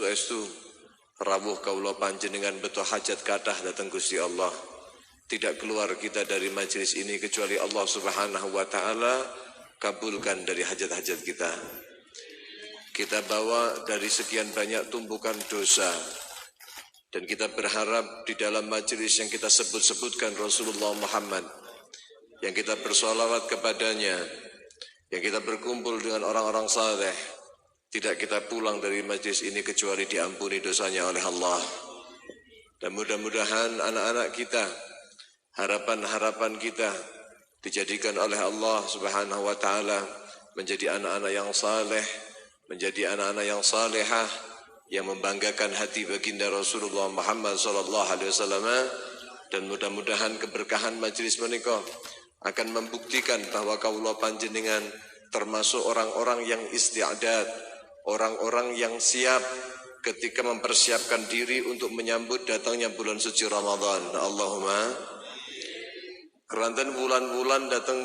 Estu rawuh kawula panjenengan beto hajat kathah dhateng Gusti Allah. Tidak keluar kita dari majelis ini kecuali Allah Subhanahu wa taala kabulkan dari hajat-hajat kita. Kita bawa dari sekian banyak tumpukan dosa, dan kita berharap di dalam majelis yang kita sebut-sebutkan Rasulullah Muhammad, yang kita bersolawat kepadanya, yang kita berkumpul dengan orang-orang saleh, tidak kita pulang dari majelis ini kecuali diampuni dosanya oleh Allah. Dan mudah-mudahan anak-anak kita, harapan-harapan kita dijadikan oleh Allah Subhanahu wa taala menjadi anak-anak yang saleh, menjadi anak-anak yang salehah, yang membanggakan hati baginda Rasulullah Muhammad sallallahu alaihi wasallam. Dan mudah-mudahan keberkahan majelis menika akan membuktikan bahwa kawula panjenengan termasuk orang-orang yang isti'dad, orang-orang yang siap ketika mempersiapkan diri untuk menyambut datangnya bulan suci Ramadan. Allahumma keranten bulan-bulan datang,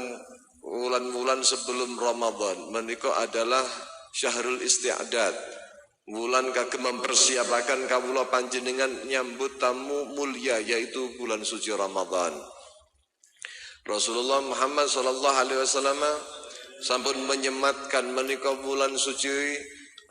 bulan-bulan sebelum Ramadan menika adalah syahrul isti'dad, bulan kagem mempersiapkan kawula panjenengan nyambut tamu mulia yaitu bulan suci Ramadan. Rasulullah Muhammad sallallahu alaihi wasallam sampun menyematkan menika bulan suci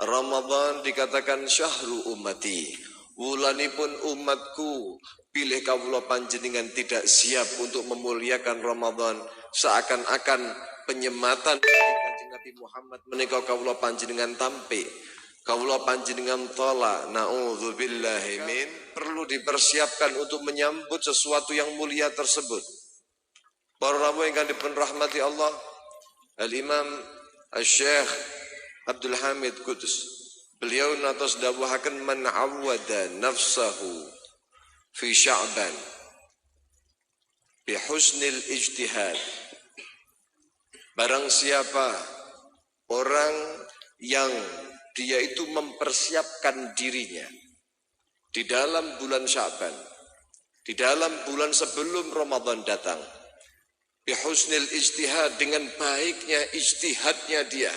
Ramadan dikatakan syahru ummati, wulanipun umatku. Pilih kawula panjenengan tidak siap untuk memuliakan Ramadan, seakan-akan penyematan Kanjeng Nabi Muhammad menika kawula panjenengan tampi, kawula panjenengan tolak. Nauzubillahi min, perlu dipersiapkan untuk menyambut sesuatu yang mulia tersebut. Para rawuh ingkang dipun rahmati Allah, Al-Imam Asy-Syaikh Abdul Hamid Qudus, beliau natos dawuhaken man awwada nafsahu fi Sya'ban bi husnil ijtihad. Barang siapa orang yang dia itu mempersiapkan dirinya di dalam bulan Sya'ban, di dalam bulan sebelum Ramadan datang, bi husnil ijtihad, dengan baiknya ijtihadnya dia,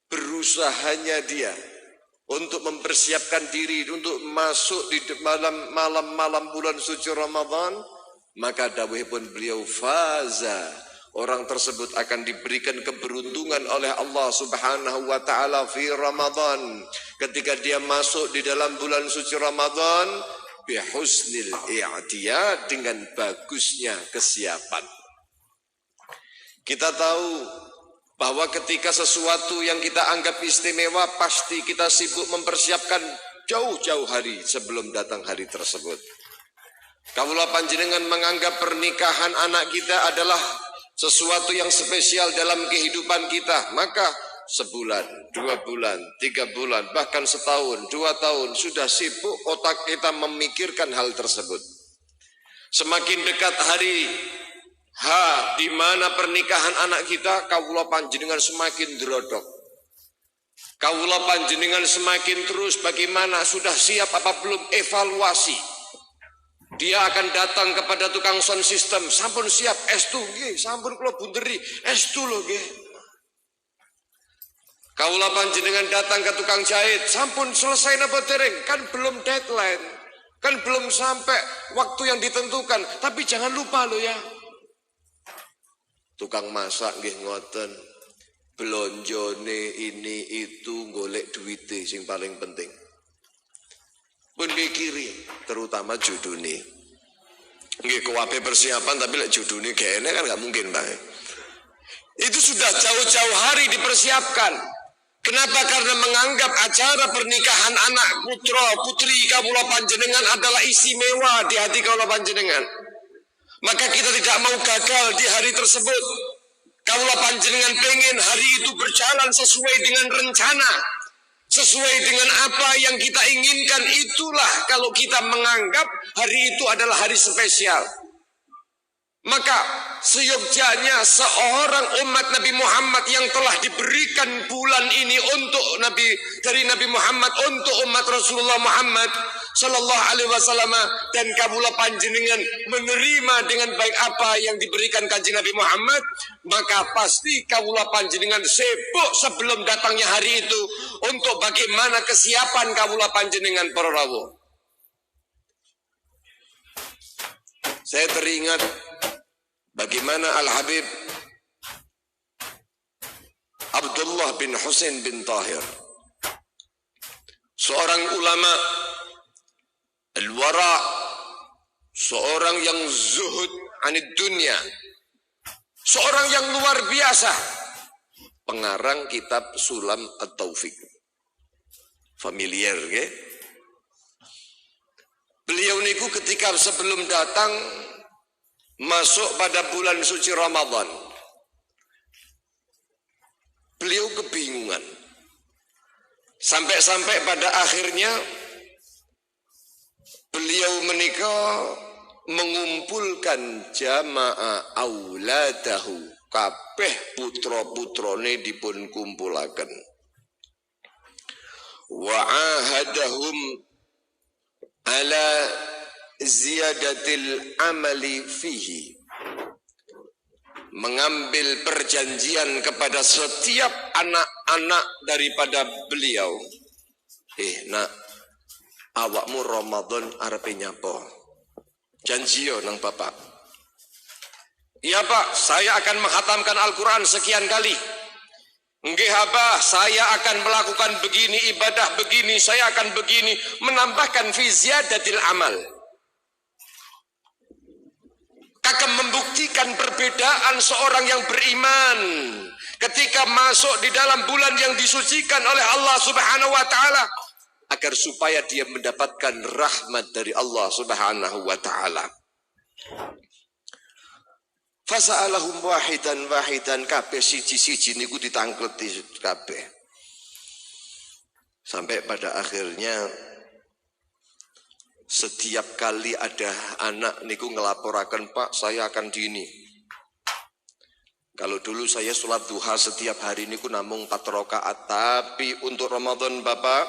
berusahanya dia untuk mempersiapkan diri untuk masuk di malam-malam bulan suci Ramadan, maka dawuhipun beliau faza, orang tersebut akan diberikan keberuntungan oleh Allah Subhanahu wa taala fi Ramadan, ketika dia masuk di dalam bulan suci Ramadan bi husnil i'tiyad, dengan bagusnya kesiapan. Kita tahu bahwa ketika sesuatu yang kita anggap istimewa, pasti kita sibuk mempersiapkan jauh-jauh hari sebelum datang hari tersebut. Kawula panjenengan menganggap pernikahan anak kita adalah sesuatu yang spesial dalam kehidupan kita, maka sebulan, 2 bulan, 3 bulan, bahkan setahun, 2 tahun sudah sibuk otak kita memikirkan hal tersebut. Semakin dekat hari di mana pernikahan anak kita, kawula panjenengan semakin drodok. Kawula panjenengan semakin terus bagaimana, sudah siap apa belum evaluasi. Dia akan datang kepada tukang sound system, sampun siap estu nggih, sampun kula bunderi estu lho nggih. Kawula panjenengan datang ke tukang jahit, sampun selesai napa dereng? Kan belum deadline, kan belum sampai waktu yang ditentukan, tapi jangan lupa loh ya. Tukang masak nggih ngoten, blonjone ini itu golek duwite sing paling penting. Pun mikiri terutama judune. Nggih kuwabe persiapan tapi lek judune gene kan enggak mungkin, Pak. Itu sudah jauh-jauh hari dipersiapkan. Kenapa? Karena menganggap acara pernikahan anak putra putri kawula panjenengan adalah istimewa di hati kawula panjenengan. Maka kita tidak mau gagal di hari tersebut. Kawula panjenengan pengen hari itu berjalan sesuai dengan rencana, sesuai dengan apa yang kita inginkan. Itulah kalau kita menganggap hari itu adalah hari spesial. Maka seyogyanya seorang umat Nabi Muhammad yang telah diberikan bulan ini untuk Nabi, dari Nabi Muhammad untuk umat Rasulullah Muhammad, sallallahu alaihi wasallam, dan kawula panjenengan menerima dengan baik apa yang diberikan Kanjeng Nabi Muhammad, maka pasti kawula panjenengan sibuk sebelum datangnya hari itu untuk bagaimana kesiapan kawula panjenengan para rawuh. Saya teringat bagaimana Al-Habib Abdullah bin Husain bin Tahir, seorang ulama al-wara, seorang yang zuhud anid dunia, seorang yang luar biasa, pengarang kitab Sulam At-Taufiq. Familiar, ya? Beliau niku ketika sebelum datang masuk pada bulan suci Ramadan, beliau kebingungan. Sampai-sampai pada akhirnya beliau menikah mengumpulkan jamaah auladahu, kabeh putra-putrane dipun kumpulaken. Wa ahadahum ala ziyadatil amali fihi, mengambil perjanjian kepada setiap anak-anak daripada beliau. Nak, awakmu Ramadan arepe nyapa? Janji yo nang bapak. Iya pak, saya akan menghatamkan Al-Quran sekian kali. Nggih abah, saya akan melakukan begini, ibadah begini, saya akan begini, menambahkan fi ziyadatil amal. Akan membuktikan perbedaan seorang yang beriman ketika masuk di dalam bulan yang disucikan oleh Allah Subhanahu wa taala, agar supaya dia mendapatkan rahmat dari Allah Subhanahu wa taala. Fasa'alahum wahidan kabeh siji-siji niku ditangkleti kabeh. Sampai pada akhirnya setiap kali ada anak niku ngelaporakan, Pak, saya akan dini. Kalau dulu saya sholat duha setiap hari niku namung 4 rakaat, tapi untuk Ramadan Bapak,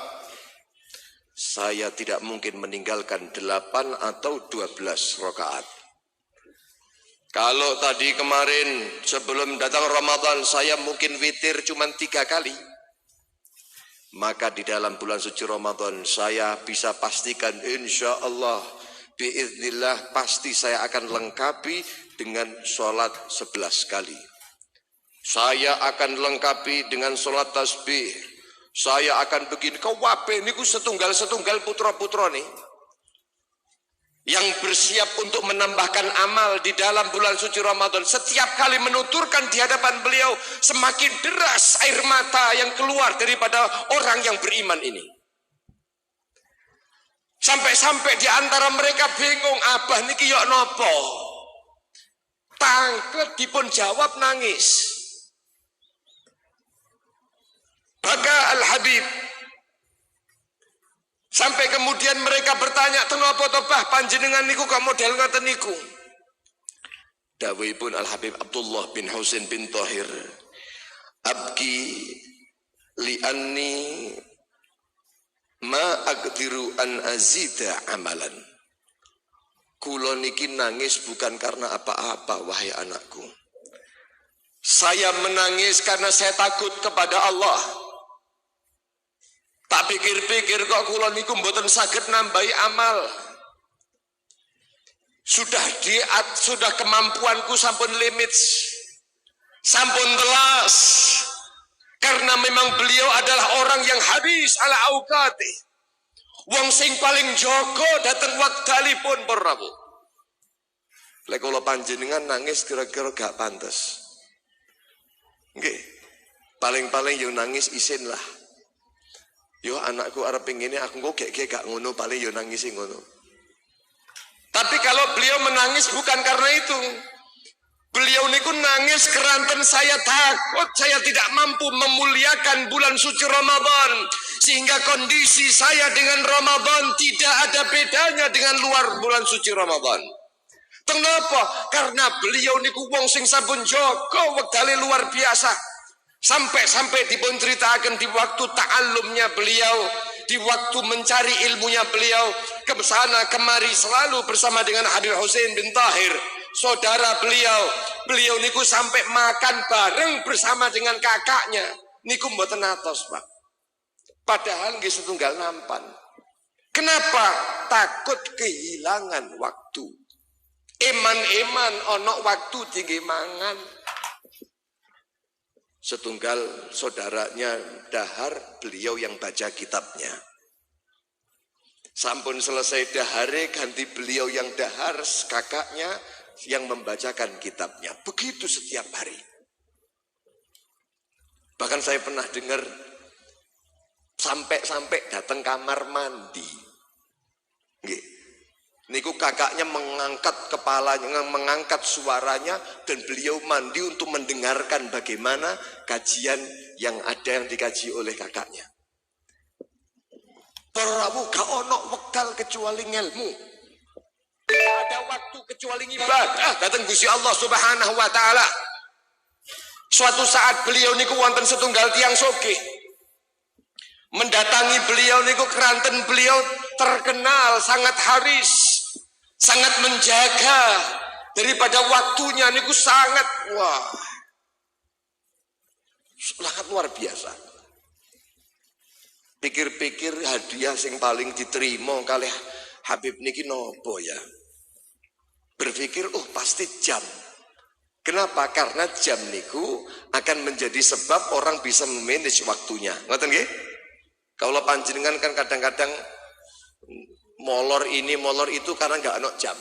saya tidak mungkin meninggalkan 8 atau 12 rakaat. Kalau tadi kemarin sebelum datang Ramadan saya mungkin witir cuma 3 kali, maka di dalam bulan suci Ramadan saya bisa pastikan insya Allah biiznillah pasti saya akan lengkapi dengan sholat 11 kali. Saya akan lengkapi dengan sholat tasbih. Saya akan begini. Kau wape niku setunggal-setunggal putra-putra nih yang bersiap untuk menambahkan amal di dalam bulan suci Ramadan. Setiap kali menuturkan di hadapan beliau, semakin deras air mata yang keluar daripada orang yang beriman ini. Sampai-sampai di antara mereka bingung, abah niki yok nopo? Tangklet dipun jawab nangis. Baka Al-Habib. Sampai kemudian mereka bertanya, "Tengapa to Bah panjenengan niku kok model ngoten niku?" Dawuhipun Al-Habib Abdullah bin Husain bin Tahir, "Abki li'anni ma aqdiru an azida amalan." Kula niki nangis bukan karena apa-apa wahai anakku. Saya menangis karena saya takut kepada Allah. Tak pikir-pikir kok kula niku mboten saged nambahi amal. Sudah kemampuanku sampun limit. Sampun telas. Karena memang beliau adalah orang yang habis ala auqati. Wong sing paling jaga dateng wektalipun para rawuh. Lek kula panjenengan nangis kira-kira gak pantes. Nggih. Paling-paling yo nangis isin lah. Yo anakku arep ngene aku kok gak ngono, paling yo nangis ngono. Tapi kalau beliau menangis bukan karena itu. Beliau niku nangis keranten saya takut saya tidak mampu memuliakan bulan suci Ramadan, sehingga kondisi saya dengan Ramadan tidak ada bedanya dengan luar bulan suci Ramadan. Kenapa? Karena beliau niku wong sing sampun jaga wektale luar biasa. Sampai dipun ceritakan di waktu ta'allumnya beliau, di waktu mencari ilmunya beliau, ke sana kemari selalu bersama dengan Habib Hussein bin Tahir, saudara beliau niku sampai makan bareng bersama dengan kakaknya niku mboten atos, Pak. Padahal nggih setunggal nampan. Kenapa? Takut kehilangan waktu. Eman-eman ono waktu tinggi mangan. Setunggal saudaranya dahar, beliau yang baca kitabnya. Sampun selesai dahare, ganti beliau yang dahar, kakaknya yang membacakan kitabnya. Begitu setiap hari. Bahkan saya pernah dengar sampai datang kamar mandi. Nggih. Niku kakaknya mengangkat kepalanya, mengangkat suaranya, dan beliau mandi untuk mendengarkan bagaimana kajian yang ada yang dikaji oleh kakaknya. Prabu gak ono wekdal kecuali ngelmu. Tidak ada waktu kecuali ibadah datang Gusti Allah Subhanahu wa taala. Suatu saat beliau niku wonten setunggal tiang sugih. Mendatangi beliau niku keranten beliau terkenal sangat haris, sangat menjaga daripada waktunya niku sangat sangat luar biasa. Pikir-pikir hadiah sing paling diterima kalih Habib niki nopo ya? Berpikir pasti jam. Kenapa? Karena jam niku akan menjadi sebab orang bisa memanage waktunya. Ngoten nggih? Kalau panjenengan kan kadang-kadang molor ini, molor itu karena nggak ada jam.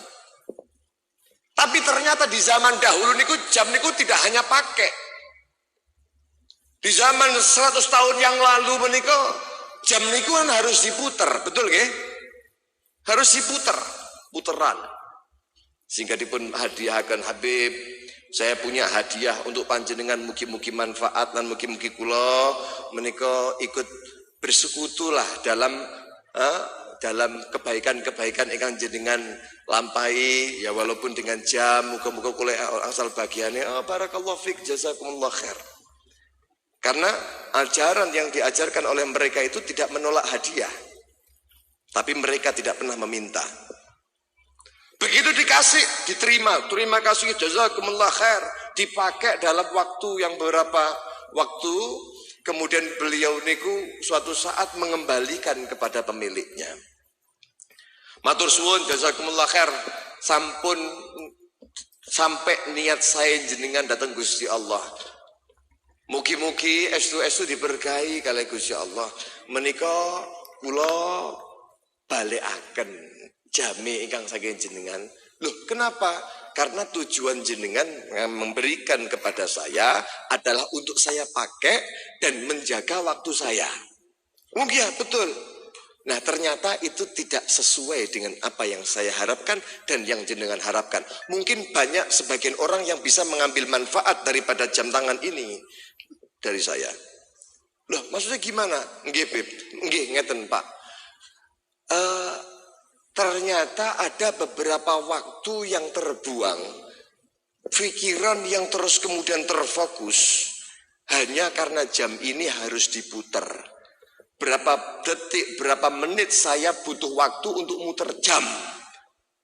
Tapi ternyata di zaman dahulu niku jam niku tidak hanya pakai. Di zaman 100 tahun yang lalu menika jam niku kan harus diputer, betul nggih? Harus diputer, puteran. Sehingga dipun hadiahkan Habib, saya punya hadiah untuk panjenengan, mugi-mugi manfaat dan mugi-mugi kula menika ikut bersekutulah dalam kebaikan-kebaikan ingkang jenengan lampahi, ya walaupun dengan jam, muga-muga kula asal bagiannya barakallahu fik, jazakumullah khair. Karena ajaran yang diajarkan oleh mereka itu tidak menolak hadiah, tapi mereka tidak pernah meminta. Begitu dikasih, diterima, terima kasih, jazakumullah khair, dipakai dalam waktu yang beberapa waktu. Kemudian beliau niku suatu saat mengembalikan kepada pemiliknya. Matur suwun, jazakumullah khair, sampun sampai niat saya jenengan datang Gusti Allah. Mugi-mugi estu-estu diberkahi kalih Gusti Allah. Menika kula balekaken jame ingkang saking jenengan. Loh, kenapa? Karena tujuan jenengan memberikan kepada saya adalah untuk saya pakai dan menjaga waktu saya. Oh iya, betul. Nah, ternyata itu tidak sesuai dengan apa yang saya harapkan dan yang jenengan harapkan. Mungkin banyak sebagian orang yang bisa mengambil manfaat daripada jam tangan ini dari saya. Loh, maksudnya gimana? Nggih, Bib. Nggih, ngeten, Pak. Ternyata ada beberapa waktu yang terbuang, pikiran yang terus kemudian terfokus hanya karena jam ini harus diputer. Berapa detik, berapa menit saya butuh waktu untuk muter jam,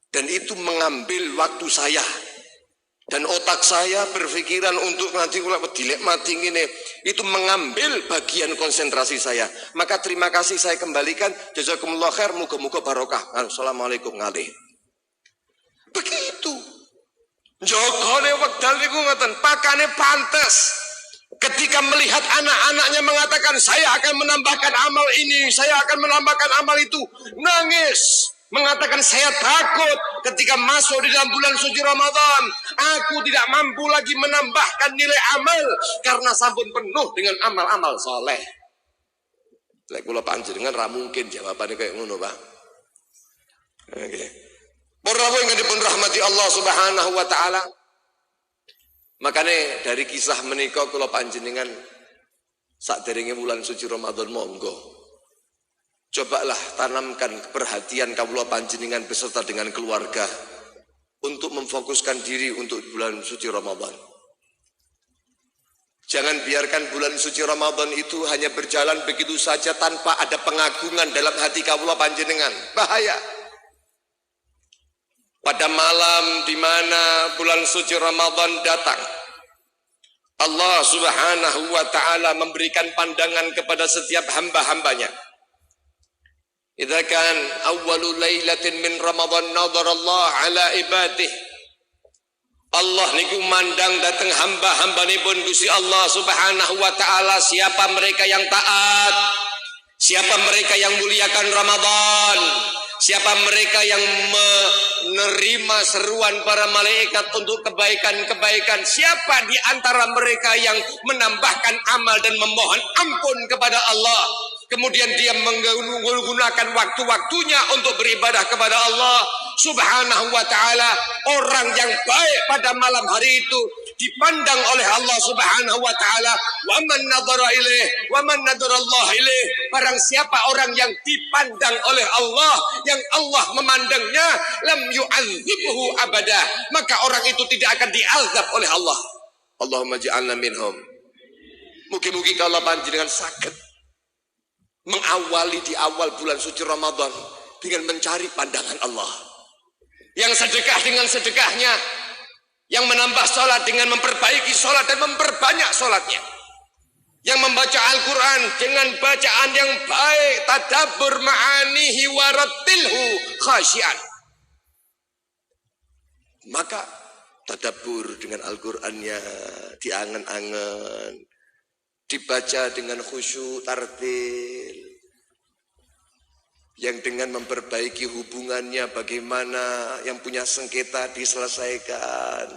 dan itu mengambil waktu saya. Dan otak saya berpikiran untuk nanti kalau dilek mati ini, itu mengambil bagian konsentrasi saya. Maka terima kasih saya kembalikan, jazakumullah khair, muga-muga barokah. Assalamualaikum ngalih. Begitu. Jogone wekdal niku ngoten, pakane pantes. Ketika melihat anak-anaknya mengatakan saya akan menambahkan amal ini, saya akan menambahkan amal itu, nangis. Mengatakan saya takut ketika masuk di dalam bulan suci Ramadan, aku tidak mampu lagi menambahkan nilai amal karena sampun penuh dengan amal-amal soleh. Lek kula panjenengan ra mungkin jawabannya kayak ngono, Pak. Oke. Para ingkang dipun rahmati Allah Subhanahu wa taala. Makanya dari kisah menika kula panjenengan sakderenge bulan suci Ramadan monggo cobalah tanamkan perhatian kawula panjenengan beserta dengan keluarga untuk memfokuskan diri untuk bulan suci Ramadan. Jangan biarkan bulan suci Ramadan itu hanya berjalan begitu saja tanpa ada pengagungan dalam hati kawula panjenengan. Bahaya. pada malam di mana bulan suci Ramadan datang, Allah Subhanahu wa ta'ala memberikan pandangan kepada setiap hamba-hambanya. Idza kan awwalu lailatin min Ramadan nadhara Allah ala ibadih. Allah niku mandang datang hamba-hambanipun Gusti Allah Subhanahu wa ta'ala, siapa mereka yang taat, siapa mereka yang muliakan Ramadan, siapa mereka yang menerima seruan para malaikat untuk kebaikan-kebaikan, siapa di antara mereka yang menambahkan amal dan memohon ampun kepada Allah, kemudian dia menggunakan waktu-waktunya untuk beribadah kepada Allah Subhanahu wa ta'ala. Orang yang baik pada malam hari itu dipandang oleh Allah Subhanahu wa ta'ala. Wa man nadhara ilaih wa man nadhara Allah ilaih. Barang siapa orang yang dipandang oleh Allah, yang Allah memandangnya, lam yu'adzibhu abada, maka orang itu tidak akan diazab oleh Allah. Allahumma ja'alna minhum. Mugi-mugi kalau panjenengan sakit mengawali di awal bulan suci Ramadan dengan mencari pandangan Allah. Yang sedekah dengan sedekahnya, yang menambah sholat dengan memperbaiki sholat dan memperbanyak sholatnya, yang membaca Al-Quran dengan bacaan yang baik, tadabbur ma'anihi warattilhu khasyian. Maka tadabbur dengan Al-Qurannya diangen-angen, dibaca dengan khusyuk tartil, yang dengan memperbaiki hubungannya, bagaimana yang punya sengketa diselesaikan,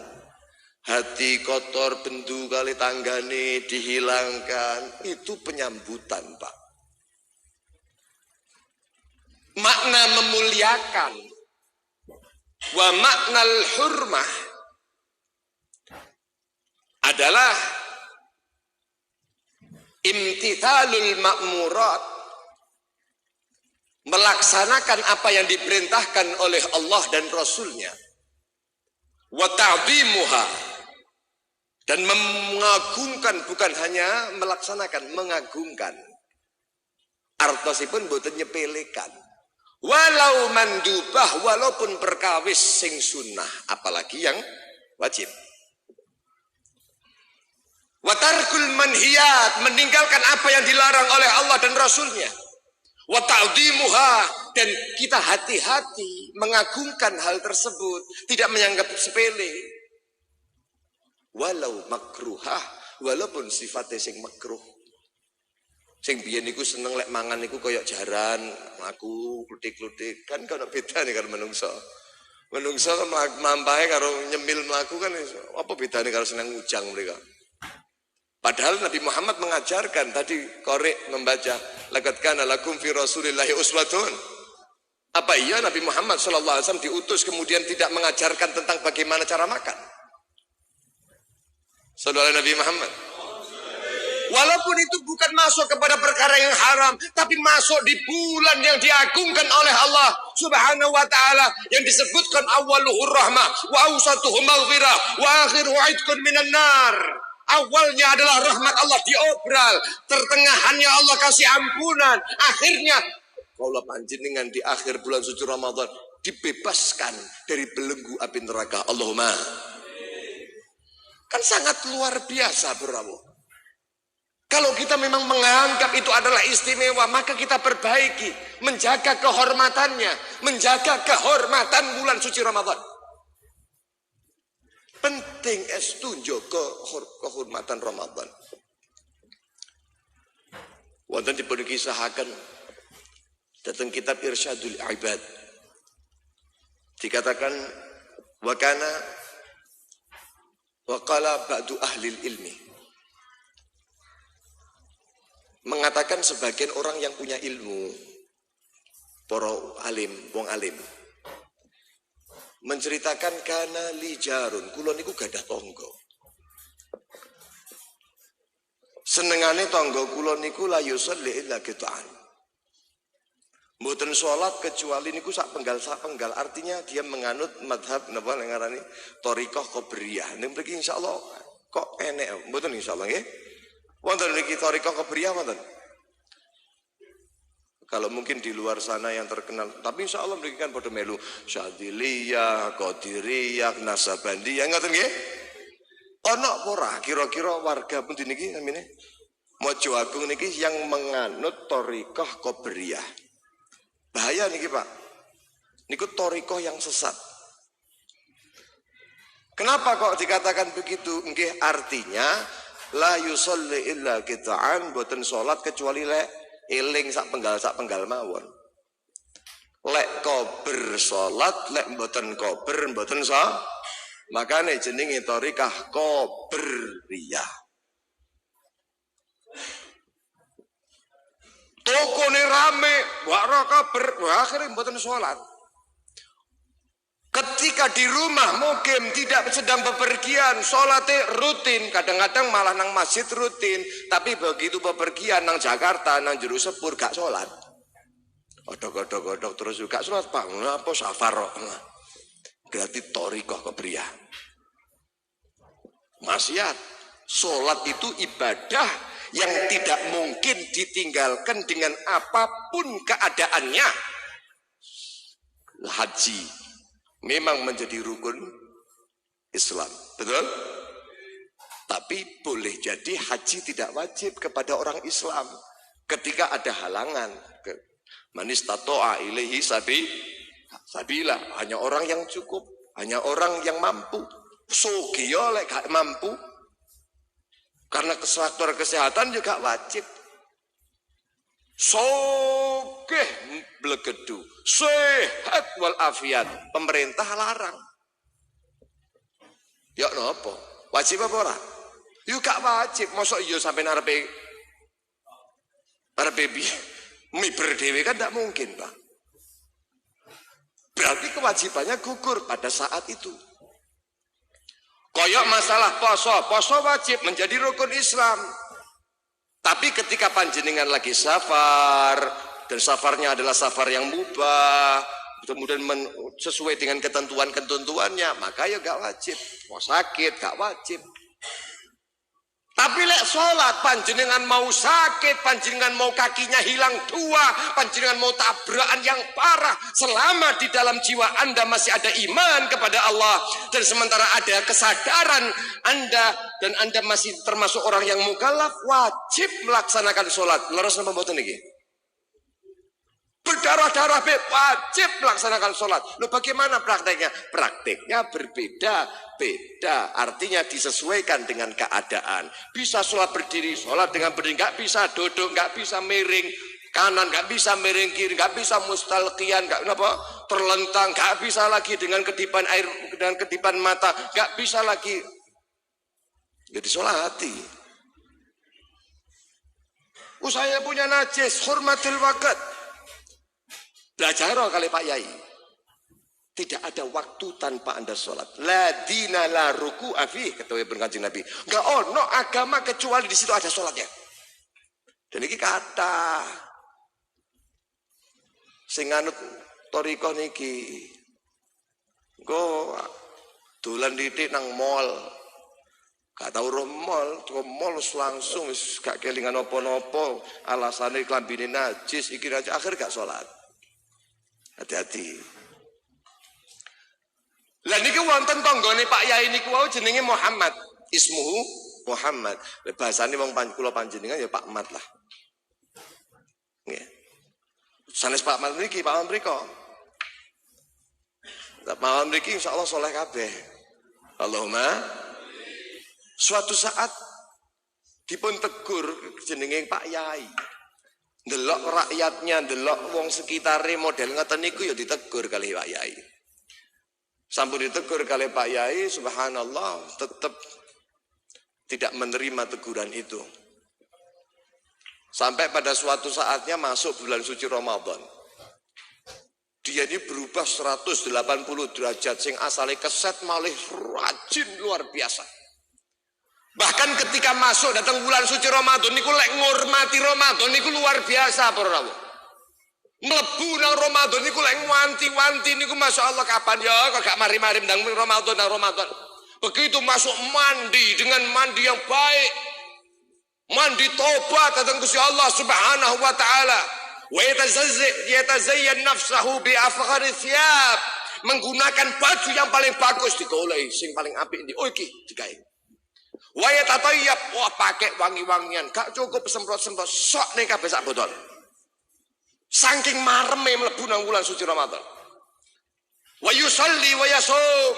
hati kotor bendu kali tanggane dihilangkan, itu penyambutan, Pak. Makna memuliakan wa maknal hurmah adalah imtithalul ma'murat, melaksanakan apa yang diperintahkan oleh Allah dan Rasulnya, wa ta'dhimuha, dan mengagungkan, bukan hanya melaksanakan, mengagungkan. Artosipun boten nyepelekan. Walau mandubah, walaupun perkawis sing sunnah, apalagi yang wajib. Wa tarkul manhiyat, meninggalkan apa yang dilarang oleh Allah dan Rasulnya. Wa ta'dhimuha, dan kita hati-hati mengagungkan hal tersebut, tidak menganggap sepele. Walau makruhah, walaupun sifatnya sing makruh. Sing biyen niku seneng lek mangan niku koyok jaran, mlaku kluthik-kluthik, kan kono beda nih karo menungso. Menungso mampahe karo nyemil mlaku kan apa bedane karo seneng ngujang mereka. Padahal Nabi Muhammad mengajarkan, tadi korek membaca, laqad kana lakum fi Rasulillahi uswatun. Apa iya Nabi Muhammad SAW diutus kemudian tidak mengajarkan tentang bagaimana cara makan? Saudara Nabi Muhammad. Walaupun itu bukan masuk kepada perkara yang haram, tapi masuk di bulan yang diagungkan oleh Allah Subhanahu wa ta'ala, yang disebutkan awaluhur rahmah, wa awsatuhum maghfirah, wa akhiruhu idqun minan nar. Awalnya adalah rahmat Allah diobral, tertengahannya Allah kasih ampunan, akhirnya kaulah panjenengan di akhir bulan suci Ramadan dibebaskan dari belenggu api neraka. Allahumma. Kan sangat luar biasa, Bro. Kalau kita memang menganggap itu adalah istimewa, maka kita perbaiki, menjaga kehormatannya, menjaga kehormatan bulan suci Ramadan. Penting estu njaga kehormatan Ramadan. Wonten dipun kisahaken dateng kitab Irsyadul Ibad. Dikatakan wa kana wa qala ba'du ahli ilmi. Mengatakan sebagian orang yang punya ilmu, para alim, wong alim, menceritakan kana li jarun, kula niku gadah tangga. Senengane tangga kula niku la yusalli illa qita'an. Mboten salat kecuali niku sak penggal, artinya dia menganut madhab napa ngarani thariqah qabriyah. Ning mriki insyaallah kok enek, mboten insyaallah nggih. Wonten niki thariqah qabriyah wonten. Kalau mungkin di luar sana yang terkenal, tapi insya Allah memberikan pada melu Syadziliyah, Qadiriyah, Nasabandiyah, ngoten nggih? Ono ora kira-kira warga pun niki namine Mojo Agung niki yang menganut thariqah Qabriyah. Bahaya niki Pak. Niku thariqah yang sesat. Kenapa kok dikatakan begitu? Nggih artinya la yusolli illa qita'an, boten salat kecuali lek eling sak penggal mawon. Lek kober salat, lek mboten kober mboten sah. Makane jenenge thariqah Qabriyah. Tokone rame, wara kober, akhirnya mboten salat. Ketika di rumah mukim tidak sedang bepergian, sholatnya rutin, kadang-kadang malah nang masjid rutin, tapi begitu bepergian nang Jakarta, nang jero sepur gak sholat. Odok terus juga sholat Pak, apa safar kok. Berarti thariqah Qabriyah. Maksiat. Sholat itu ibadah yang tidak mungkin ditinggalkan dengan apapun keadaannya. Haji memang menjadi rukun Islam, betul? Tapi boleh jadi haji tidak wajib kepada orang Islam ketika ada halangan. Man istata'a ilaihi sabila, hanya orang yang cukup, hanya orang yang mampu. Sugih lek gak mampu, karena faktor kesehatan juga wajib. Sogeh blegedu, sehat wal afiat, pemerintah larang. Ya napa? Wajib apa ora? Yo gak wajib, mosok iya sampean arepe miber dhewe kan ndak mungkin, Pak. Berarti kewajibannya gugur pada saat itu. Koyok masalah poso wajib menjadi rukun Islam. Tapi ketika panjenengan lagi safar, dan safarnya adalah safar yang mubah, kemudian sesuai dengan ketentuannya, maka ya gak wajib. Mau sakit gak wajib. Tapi lek sholat, panjenengan mau sakit, panjenengan mau kakinya hilang dua, panjenengan mau tabrakan yang parah, selama di dalam jiwa Anda masih ada iman kepada Allah, dan sementara ada kesadaran Anda, dan Anda masih termasuk orang yang mukallaf, wajib melaksanakan sholat. Leres napa mboten niki? Berdarah-darah wajib melaksanakan sholat. Loh bagaimana prakteknya? Prakteknya berbeda-beda. Artinya disesuaikan dengan keadaan. Bisa sholat berdiri, sholat dengan berdiri. Nggak bisa duduk, nggak bisa miring kanan, nggak bisa miring kiri, nggak bisa mustalqiyan, nggak terlentang, nggak bisa lagi dengan kedipan air, dengan kedipan mata, nggak bisa lagi. Jadi sholati. Saya punya najis, hormatil waqt. Belajar kali Pak Yai. Tidak ada waktu tanpa Anda sholat. La dina la ruku afi, kata Kanjeng Nabi. Enggak ono agama kecuali di situ ada sholatnya. Dan ini kata sing anut thariqah niki. Go dolan titik nang mall. Gak tau roh mall, langsung gak kelingan apa-apa. Alasane klambine najis, iki akhir gak sholat. Hati-hati. Lah niki wonten tanggane Pak Yai niku wau jenenge Muhammad. Ismuhu Muhammad. Bahasane wong kula panjenengan ya Pak Mat lah. Nggih. Sanes Pak Mat niki, Pak Mat mriko. Pak Mat mriki insyaallah saleh kabeh. Allahumma. Suatu saat dipun tegur jenenge Pak Yai. Delok rakyatnya, delok wong sekitare model ngoten niku ya ditegur kali Pak Yai. Sampun ditegur kali Pak Yai, subhanallah, tetap tidak menerima teguran itu. Sampai pada suatu saatnya masuk bulan suci Ramadan. Dia ini berubah 180 derajat, sing asale keset malih rajin luar biasa. Bahkan ketika masuk datang bulan suci Ramadan niku lek ngurmati Ramadan niku luar biasa para rawuh. Mlebu nang Ramadan niku lek wanti-wanti niku masyaallah kapan ya kok gak mari-mari ndang Ramadan nang Ramadan. Begitu masuk mandi dengan mandi yang baik. Mandi tobat datang Gusti Allah Subhanahu wa taala. Wa yatazayyan nafsahu bi afghari thiyab, menggunakan baju yang paling bagus digoleki sing paling apik ndi. Oh iki digawe. Wa yatatayyab, wah pakai wangi-wangian, gak cukup semprot-semprot, sok ning kabeh sak botol. Saking mareme mlebu nang wulan suci Ramadan. Wa yusalli wa yasum,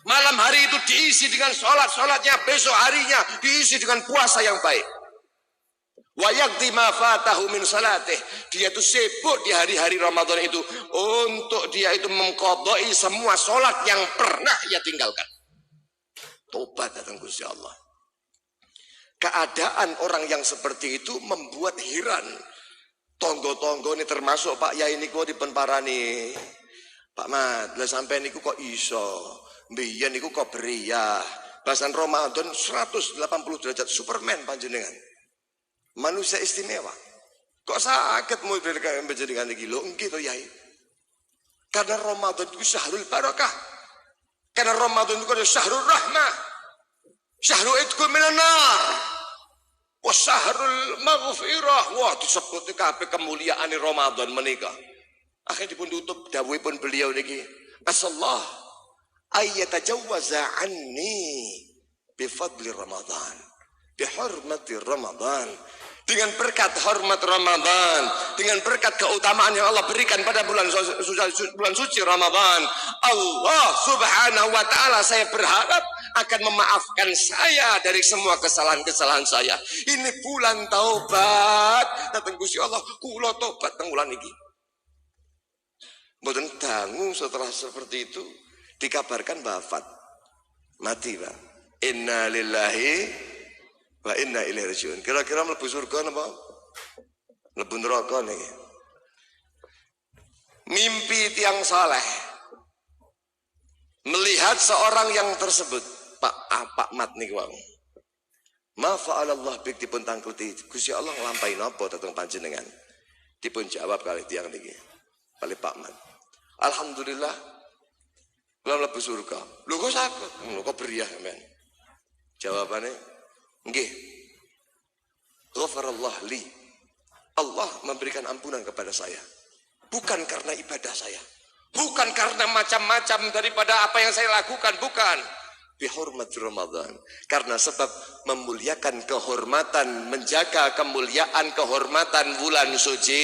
malam hari itu diisi dengan sholat-sholatnya, besok harinya diisi dengan puasa yang baik. Wa yaqdi ma fatahu min salatih, dia itu sibuk di hari-hari Ramadan itu untuk dia itu mengqadai semua sholat yang pernah ia tinggalkan. Tobat datang Gusti Allah. Keadaan orang yang seperti itu membuat heran. Tonggo-tonggo ini termasuk Pak Yai niku dipun parani. Pak Mat, lah sampai niku kok iso, mbiyen niku kok beria. Bahasan Ramadan 180 derajat Superman panjenengan. Manusia istimewa. Kok sakit mau panjenengan iki lho nggih to Yai. Karena Ramadan itu syahrul barakah. Karena Ramadan itu adalah syahrul rahmah. Syahrul itqu minan nar. Wa syahrul maghfirah. Wah disebut kabeh kemuliaan Ramadan menika. Akhirnya dipun tutup dawuhipun beliau niki. Asallah ayyatajawwaza anni bi fadli Ramadan. Bi hurmati Ramadan. Dengan berkat hormat Ramadan, dengan berkat keutamaan yang Allah berikan pada bulan suci Ramadan, Allah Subhanahu wa taala saya berharap akan memaafkan saya dari semua kesalahan-kesalahan saya. Ini bulan taubat. Datang Gusti Allah, kula tobat teng bulan iki. Mboten dangu setelah seperti itu dikabarkan wafat. Mati, Pak. Inna lillahi wa inna ilaihi rajiun. Kira-kira mlebu surga napa? Mlebu neraka niki. Mimpi tiang saleh melihat seorang yang tersebut, Pak Mat niku wau. Ma fa'alallah bik dipun tangkuti. Gusti Allah nglampahi napa dhateng panjenengan? Dipun jawab kali tiang niki. Kali Pak Mat. Alhamdulillah kula mlebu surga. Lho kok saged? Lho kok beriah sampean? Jawabane nggih. Ghafarallah li. Allah memberikan ampunan kepada saya. Bukan karena ibadah saya. Bukan karena macam-macam daripada apa yang saya lakukan, bukan. Bihormat Ramadan. Karena sebab memuliakan kehormatan, menjaga kemuliaan kehormatan bulan suci.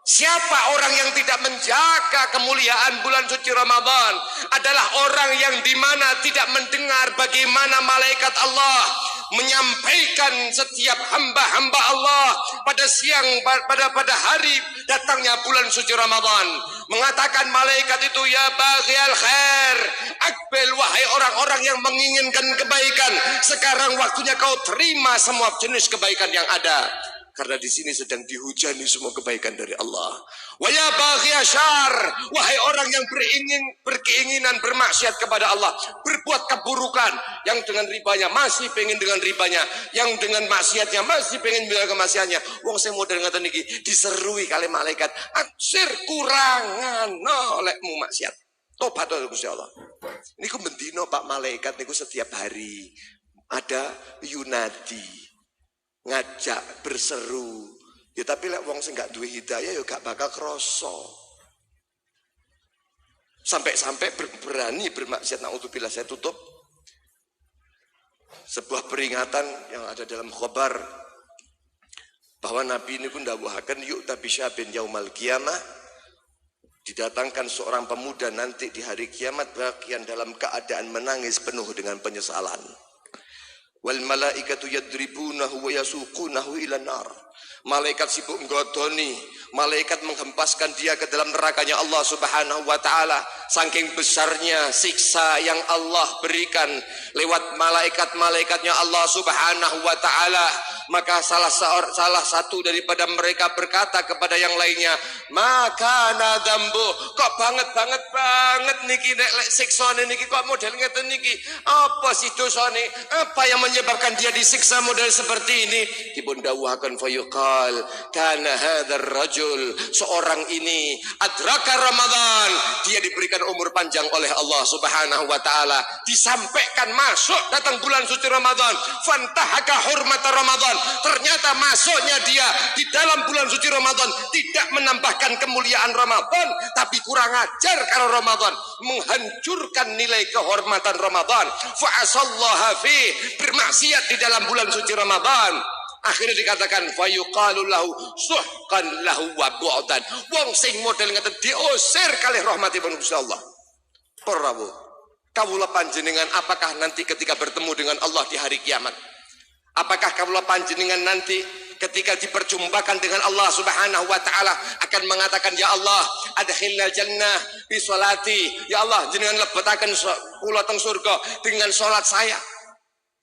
Siapa orang yang tidak menjaga kemuliaan bulan suci Ramadan adalah orang yang dimana tidak mendengar bagaimana malaikat Allah menyampaikan setiap hamba-hamba Allah pada siang pada hari datangnya bulan suci Ramadan, mengatakan malaikat itu ya baghiyal khair aqbil, wahai orang-orang yang menginginkan kebaikan, sekarang waktunya kau terima semua jenis kebaikan yang ada. Karena di sini sedang dihujani semua kebaikan dari Allah. Wa ya baghiya syarr, wahai orang yang berkeinginan bermaksiat kepada Allah, berbuat keburukan, yang dengan ribanya masih pengen dengan ribanya, yang dengan maksiatnya masih pengen dengan kemaksiatnya. Wong sing model ngoten niki diserui kali malaikat, aksir kurangan olehmu maksiat. Tobat to Gusti Allah. Niku bendino Pak malaikat niku setiap hari ada yunadi, ngajak berseru. Ya tapi lek wong sing gak duwe hidayah ya gak bakal krasa. Sampai-sampai berani bermaksiat. Naudzubillah, saya tutup. Sebuah peringatan yang ada dalam khabar bahwa Nabi ini pun dawuhaken yuk tapi syabin yaumal qiyamah, didatangkan seorang pemuda nanti di hari kiamat bagian dalam keadaan menangis penuh dengan penyesalan. Wal malaikatu yadribunahu wa yasuqunahu ila nar. Malaikat sibuk nggodoni, malaikat menghempaskan dia ke dalam nerakanya Allah Subhanahu wa taala. Saking besarnya siksa yang Allah berikan lewat malaikat-malaikatnya Allah Subhanahu wa taala, maka salah satu daripada mereka berkata kepada yang lainnya, "Maka dzambu, kok banget niki nek siksane niki kok model ngeten niki. Apa sih dosane? Apa yang menyebabkan dia disiksa model seperti ini?" Dipun dawuhaken fayuqal, "Kana hadzal rajul, seorang ini adraka Ramadan, dia diberikan umur panjang oleh Allah Subhanahu wa taala, disampaikan masuk datang bulan suci Ramadan, fantahaka hurmat Ramadan, Ramadan. Ternyata masuknya dia di dalam bulan suci Ramadan tidak menambahkan kemuliaan Ramadan, tapi kurang ajar kalau Ramadan, menghancurkan nilai kehormatan Ramadan. Fa'asallaha fi, bermaksiat di dalam bulan suci Ramadan. Akhirnya dikatakan fayuqalu lahu suhqan lahu wa bu'dan. Wong sing model ngaten diusir kalih rahmatipun Gusti Allah. Para rawuh, kawula panjenengan apakah nanti ketika bertemu dengan Allah di hari kiamat? Apakah kawula panjenengan nanti ketika diperjumpakan dengan Allah Subhanahu wa taala akan mengatakan, ya Allah, adkhilnal jannah bi sholati. Ya Allah, jenengan lebetaken kula teng surga dengan salat saya.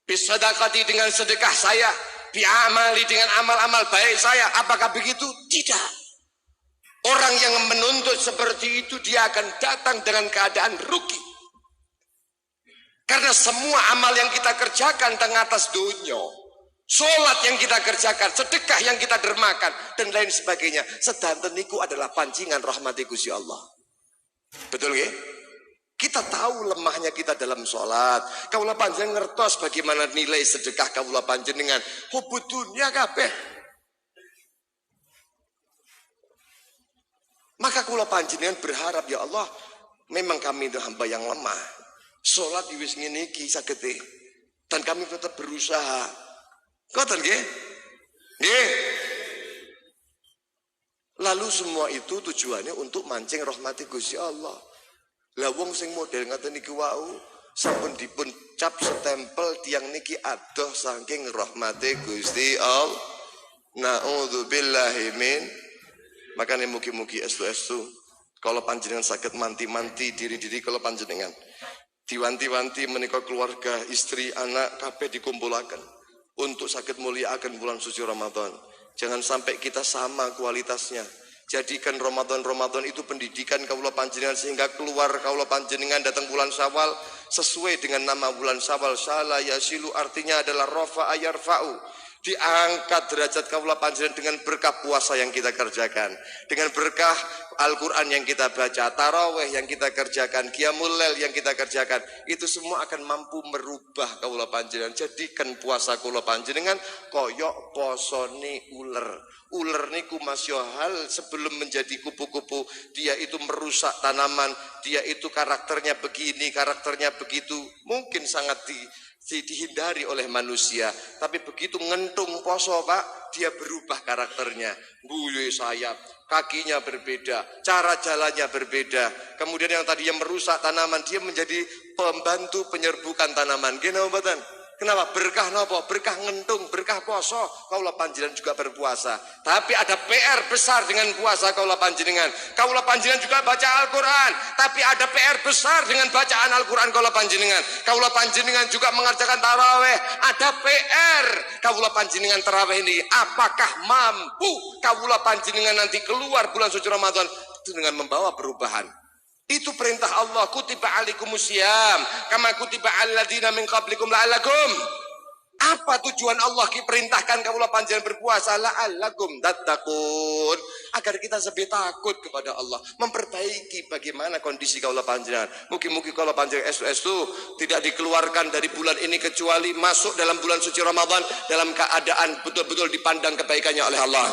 Bi sedekati, dengan sedekah saya. Bi amali, dengan amal-amal baik saya. Apakah begitu? Tidak. Orang yang menuntut seperti itu dia akan datang dengan keadaan rugi. Karena semua amal yang kita kerjakan tengah atas dunia, sholat yang kita kerjakan, sedekah yang kita dermakan, dan lain sebagainya, sedanten niku adalah pancingan rahmati Gusti Allah. Betul nggih? Kita tahu lemahnya kita dalam sholat. Kawula panjenengan ngertos bagaimana nilai sedekah kawula panjenengan. Hubud dunya kabeh. Maka kawula panjenengan berharap, ya Allah, memang kami itu hamba yang lemah. Sholat wis ngene iki sagete, dan kami tetap berusaha. Ngoten nggih? Nggih. Lalu semua itu tujuannya untuk mancing rahmati Gusti Allah. Lah wong sing model ngaten niki wau sampun dipun cap setempel tiang niki adoh saking rahmati Gusti Allah. Naudzubillahi min. Makane mugi-mugi estu-estu kalau panjenengan saged manti-manti diri-diri kalau panjenengan diwanti-wanti menika keluarga, istri, anak kabeh dikumpulaken untuk saged mulyakaken bulan suci Ramadan. Jangan sampai kita sama kualitasnya. Jadikan Ramadan itu pendidikan kawula panjenengan sehingga keluar kawula panjenengan datang bulan Syawal sesuai dengan nama bulan Syawal. Syala yasilu artinya adalah rafa ayarfa'u. Diangkat derajat kawula panjenengan dengan berkah puasa yang kita kerjakan, dengan berkah Al-Quran yang kita baca, tarawih yang kita kerjakan, qiyamul lail yang kita kerjakan, itu semua akan mampu merubah kawula panjenengan. Jadikan puasa kawula panjenengan koyok posone uler. Uler niku masya hal sebelum menjadi kupu-kupu, dia itu merusak tanaman, dia itu karakternya begini, karakternya begitu, mungkin sangat dihindari oleh manusia, tapi begitu ngentung poso Pak, dia berubah karakternya, buye sayap, kakinya berbeda, cara jalannya berbeda. Kemudian yang tadinya merusak tanaman, dia menjadi pembantu penyerbukan tanaman. Gini obatan. Kenapa? Berkah napa? Berkah ngentung, berkah poso. Kaula panjenengan juga berpuasa. Tapi ada PR besar dengan puasa kaula panjenengan. Kaula panjenengan juga baca Al-Quran. Tapi ada PR besar dengan bacaan Al-Quran kaula panjenengan. Kaula panjenengan juga mengerjakan tarawih. Ada PR. Kaula panjenengan tarawih ini. Apakah mampu kaula panjenengan nanti keluar bulan suci Ramadan itu dengan membawa perubahan? Itu perintah Allah, kutiba alaikumusiyam kama kutiba alladzina min qablikum la'allakum. Apa tujuan Allah perintahkan kawula panjenengan berpuasa? La'allakum tattaqun, agar kita lebih takut kepada Allah, memperbaiki bagaimana kondisi kawula panjenengan. Mugi-mugi kawula panjenengan estu tidak dikeluarkan dari bulan ini kecuali masuk dalam bulan suci Ramadan dalam keadaan betul-betul dipandang kebaikannya oleh Allah.